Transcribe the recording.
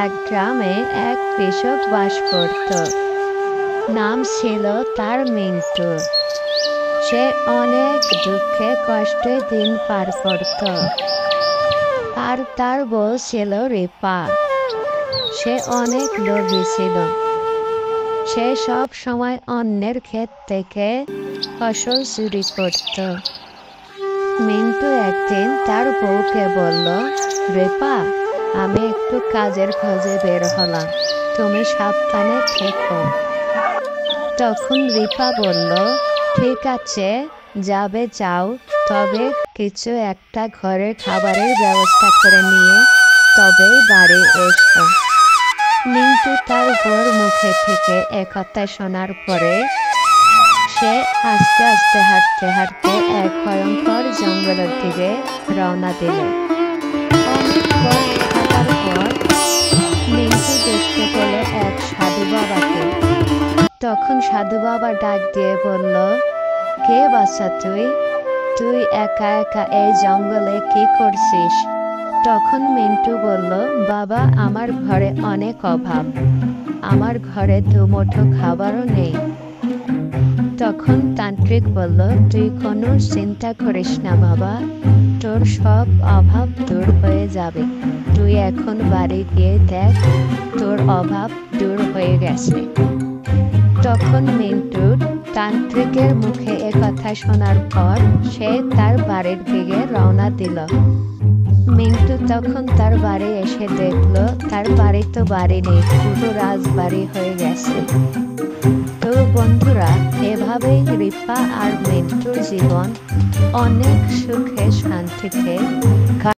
এক গ্রামে এক কৃষক বাস করত। নাম ছিল তার মিন্টু। সে অনেক দুঃখে কষ্টে দিন পার করত। আর তার বউ ছিল রিপা। সে অনেক লোভী ছিল। সে সব সময় অন্যের ক্ষেত থেকে ফসল চুরি করত। মিন্টু একদিন তার বউকে বলল, রেপা, আমি একটু কাজের খোঁজে বের হলাম, তুমি সাবধানে থেকো। তখন রিপা বলল, ঠিক আছে, যাবে যাও, তবে কিছু একটা ঘরে খাবারের ব্যবস্থা করে নিয়ে তবেই বাড়ি এসো। মিন্টু তার বউর মুখে থেকে একথা শোনার পরে সে আস্তে আস্তে হাঁটতে হাঁটতে এক ভয়ঙ্কর জঙ্গলের দিকে রওনা দিল। অনেক পথ হাঁটার পর মিন্টু দেখতে পেল এক সাধু বাবাকে। তখন সাধু বাবা ডাক দিয়ে বলল, কে বাচ্চা তুই? তুই একা একা এই জঙ্গলে কি করছিস? তখন মিন্টু বলল, বাবা, আমার ঘরে অনেক অভাব, আমার ঘরে দুমুঠো খাবারও নেই। তখন তান্ত্রিক বলল, তুই কোনো চিন্তা করিস না বাবা, তোর সব অভাব দূর হয়ে যাবে। তুই এখন বাড়ি গিয়ে দেখ, তোর অভাব দূর হয়ে গেছে। তখন মিন্টু তান্ত্রিকের মুখে একথা শোনার পর সে তার বাড়ির দিকে রওনা দিল। মিন্টু তখন তার বাড়ি এসে দেখল তার বাড়ি তো বাড়ি নেই, পুরো রাজবাড়ি হয়ে গেছে। তো বন্ধুরা, এভাবেই রিপা আর মিন্টুর জীবন অনেক সুখে শান্তিতে